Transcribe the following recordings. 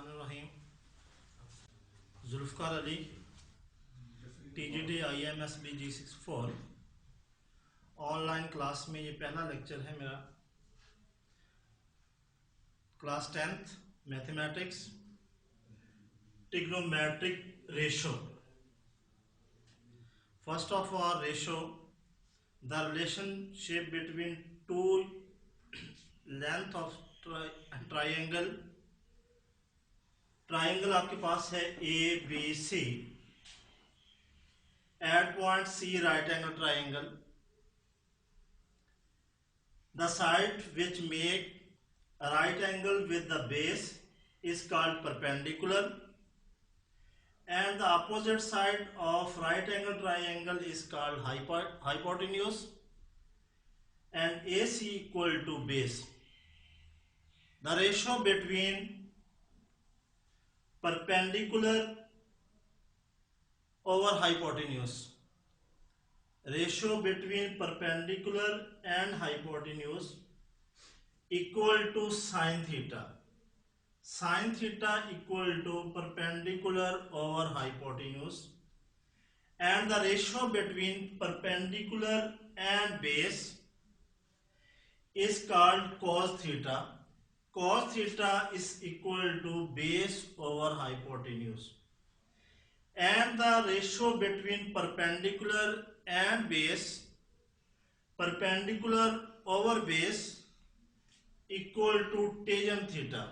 बिस्मिल्लाहिर्रहमानिर्रहीम। Zulfikar Ali, TGT IMSB G64 online class में ये पहला लेक्चर है मेरा। Class 10th mathematics, trigonometric ratio. First of all, ratio the relationship between two length of triangle. Triangle आपके पास है ABC, at point C right angle triangle. The side which make a right angle with the base is called perpendicular, and the opposite side of right angle triangle is called hypotenuse, and AC equal to base. The ratio between perpendicular over hypotenuse. Ratio between perpendicular and hypotenuse equal to sin theta. Sin theta equal to perpendicular over hypotenuse, and the ratio between perpendicular and base is called cos theta. Cos theta is equal to base over hypotenuse, and the ratio between perpendicular and base, perpendicular over base, equal to tan theta.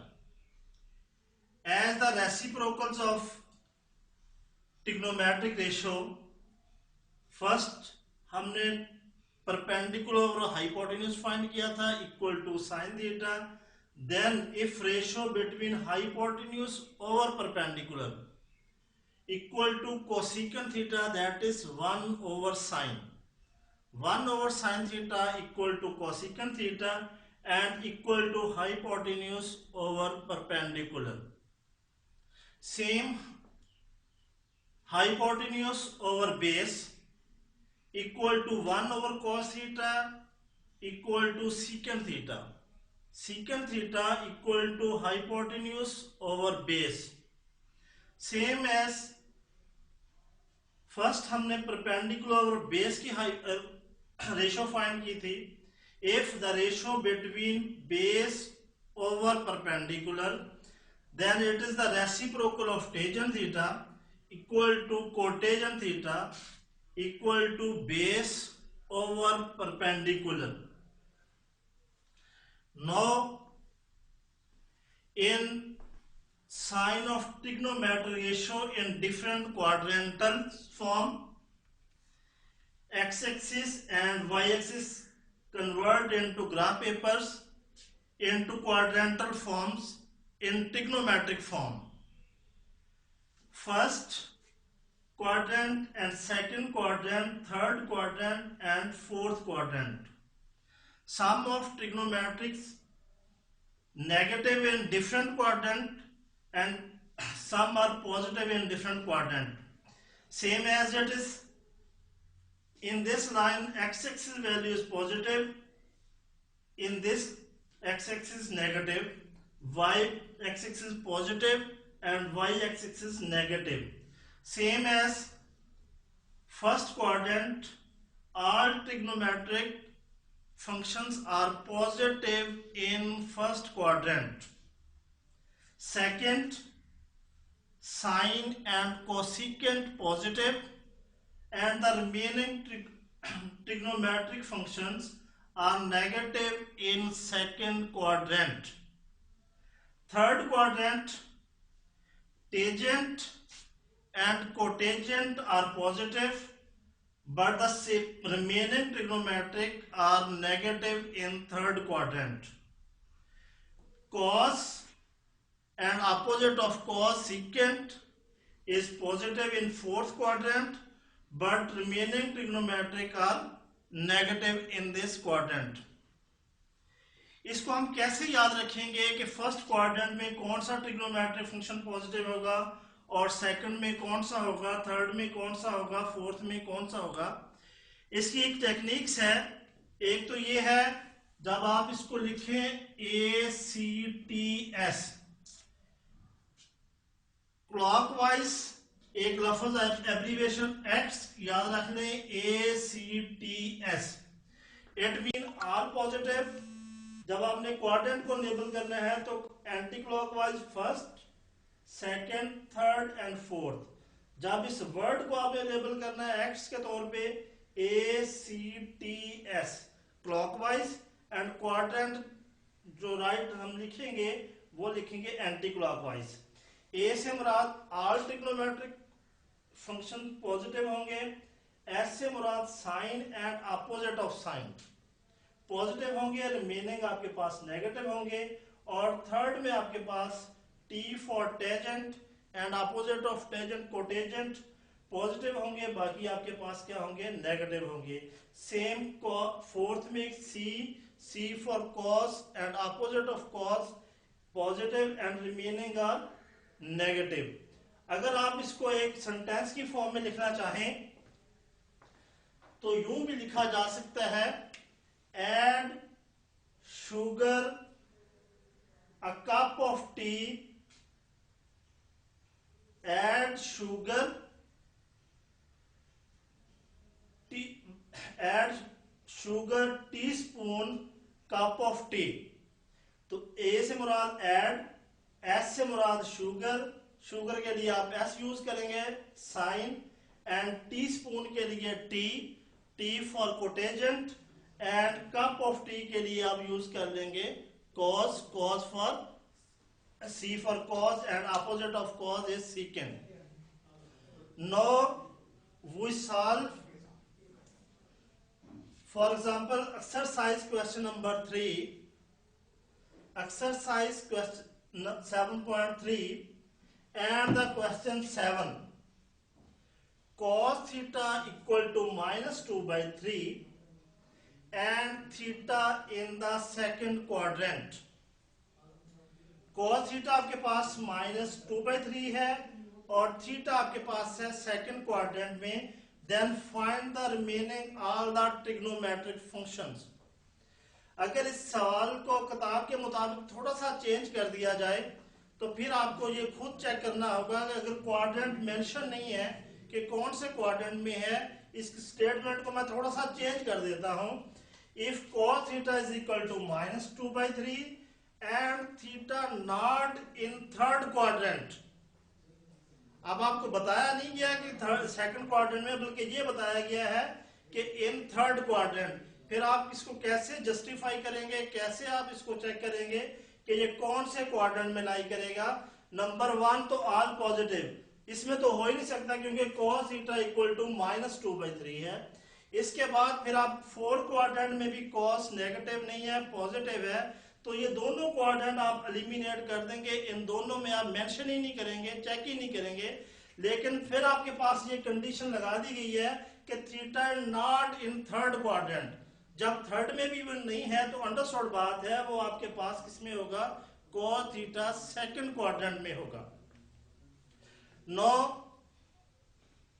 As the reciprocals of trigonometric ratio, first हमने perpendicular over hypotenuse find किया था equal to sin theta. Then if ratio between hypotenuse over perpendicular equal to cosecant theta, that is 1 over sine. 1 over sine theta equal to cosecant theta and equal to hypotenuse over perpendicular. Same, hypotenuse over base equal to 1 over cos theta equal to secant theta. Secant theta equal to hypotenuse over base. Same as first हमने perpendicular और base की ratio find की थी। If the ratio between base over perpendicular, then it is the reciprocal of tangent theta equal to cotangent theta equal to base over perpendicular. Now in sign of trigonometric ratio in different quadrantal form, x-axis and y-axis convert into graph papers into quadrantal forms in trigonometric form. First quadrant and second quadrant, third quadrant and fourth quadrant. Sum of trigonometrics negative in different quadrant and some are positive in different quadrant. Same as it is in this line, x-axis value is positive, in this x-axis negative, y-axis positive and y-axis negative. Same as first quadrant, all trigonometric functions are positive in first quadrant. Second, sine and cosecant positive, and the remaining trigonometric functions are negative in second quadrant. Third quadrant, tangent and cotangent are positive, but the remaining trigonometric are negative in third quadrant. Cos and opposite of cos, secant, is positive in fourth quadrant, but remaining trigonometric are negative in this quadrant. इसको हम कैसे याद रखेंगे कि first quadrant में कौन सा trigonometric function positive होगा और सेकंड में कौन सा होगा, थर्ड में कौन सा होगा, फोर्थ में कौन सा होगा। इसकी एक टेक्निक्स है। एक तो ये है, जब आप इसको लिखें ACTS, क्लॉकवाइज एक लफ्ज एब्रीवेशन एक्स याद रख लें, ACTS। It mean all positive. जब आपने क्वाड्रेंट को लेबल करना है तो anti clockwise first, second, third and fourth. जब इस वर्ड को आपने लेबल करना है एक्स के तौर पे ACTS क्लॉकवाइज, एंड क्वाड्रेंट जो राइट हम लिखेंगे वो लिखेंगे एंटी क्लॉकवाइज। ए से मुराद ऑल ट्रिग्नोमेट्रिक फंक्शन पॉजिटिव होंगे, एस से मुराद sine and opposite of sine positive होंगे, रिमेनिंग आपके पास नेगेटिव होंगे, और थर्ड में आपके पास T for tangent and opposite of tangent cotangent positive होंगे, बाकी आपके पास क्या होंगे, नेगेटिव होंगे। सेम फोर्थ में C for cos and opposite of cos positive and remaining are negative. अगर आप इसको एक सेंटेंस की फॉर्म में लिखना चाहें तो यूं भी लिखा जा सकता है, add sugar a cup of tea, add sugar teaspoon cup of tea. तो ए से मुराद एड, एस से मुराद शुगर, शुगर के लिए आप एस यूज करेंगे, साइन, एंड टी स्पून के लिए T for cotangent, and cup of tea के लिए आप यूज कर लेंगे cos for C for cos and opposite of cos is second. Now we solve for example exercise question number 3, exercise question 7.3 and the question 7, cos theta equal to -2/3 and theta in the second quadrant। cos theta आपके पास -2/3 है और theta आपके पास है second quadrant में। Then find the remaining all the trigonometric functions. अगर इस सवाल को किताब के मुताबिक थोड़ा सा चेंज कर दिया जाए तो फिर आपको ये खुद चेक करना होगा कि अगर क्वाड्रेंट मेंशन नहीं है कि कौन से क्वाड्रेंट में है, इस स्टेटमेंट को मैं थोड़ा सा चेंज कर देता हूं। If cos theta is equal to -2/3 and theta not in third quadrant. अब आपको बताया नहीं गया कि सेकंड क्वाड्रेंट में, बल्कि ये बताया गया है कि इन थर्ड क्वाड्रेंट। फिर आप इसको कैसे जस्टिफाई करेंगे, कैसे आप इसको चेक करेंगे कि ये कौन से क्वाड्रेंट में लाई करेगा। नंबर 1 तो ऑल पॉजिटिव, इसमें तो हो ही नहीं सकता क्योंकि cos थीटा इक्वल टू -2/3 है। इसके बाद फिर आप फोर्थ क्वाड्रेंट में भी cos नेगेटिव नहीं है, पॉजिटिव है, तो ये दोनों क्वाड्रेंट आप एलिमिनेट कर देंगे। इन दोनों में आप मेंशन ही नहीं करेंगे, चेक ही नहीं करेंगे। लेकिन फिर आपके पास ये कंडीशन लगा दी गई है कि theta not in third quadrant. जब थर्ड में भी नहीं है तो अंडरस्टूड बात है वो आपके पास किसमें होगा, cos थीटा सेकंड क्वाड्रेंट में होगा। No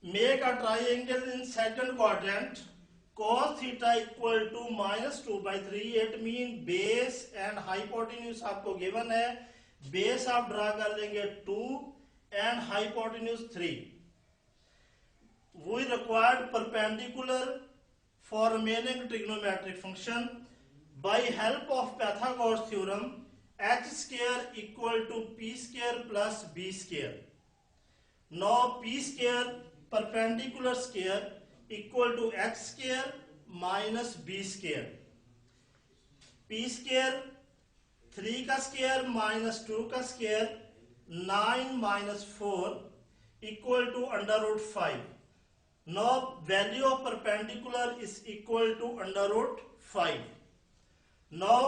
make a triangle in second quadrant, cos theta equal to -2/3। It mean base and hypotenuse आपको गिवन है। बेस आप ड्रा कर लेंगे 2 and hypotenuse 3। We required perpendicular for remaining trigonometric function by help of Pythagoras theorem, h square equal to p square plus b square। Now p square perpendicular square equal to h square minus b square। p square 3 का square minus 2 का square 9 minus 4 equal to √5। Now value of perpendicular is equal to √5। Now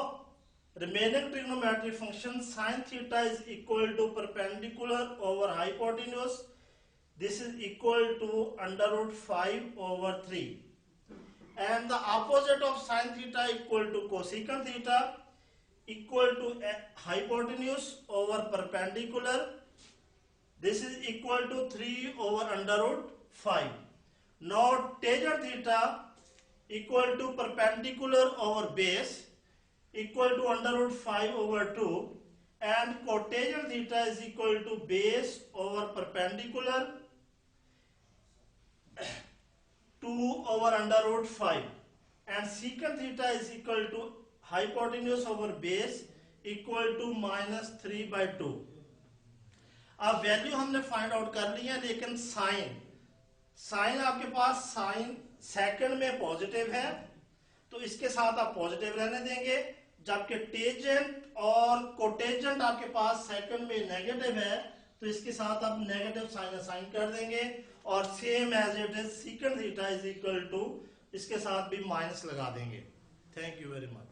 remaining trigonometric function sin theta is equal to perpendicular over hypotenuse. This is equal to √5/3, and the opposite of sin theta equal to cosecant theta equal to hypotenuse over perpendicular. This is equal to 3/5। Now tangent theta equal to perpendicular over base equal to √5/2, and cotangent theta is equal to base over perpendicular 2 over under root 5 and secant theta is equal to hypotenuse over base equal to -3/2। अब value हमने find out कर ली है, लेकिन sign आपके पास sign second में positive है तो इसके साथ आप पॉजिटिव रहने देंगे, जबकि टेंजेंट और कोटेंजेंट आपके पास सेकंड में नेगेटिव है तो इसके साथ आप नेगेटिव साइन असाइन कर देंगे और same as it is second theta is equal to इसके साथ भी माइनस लगा देंगे। Thank you very much.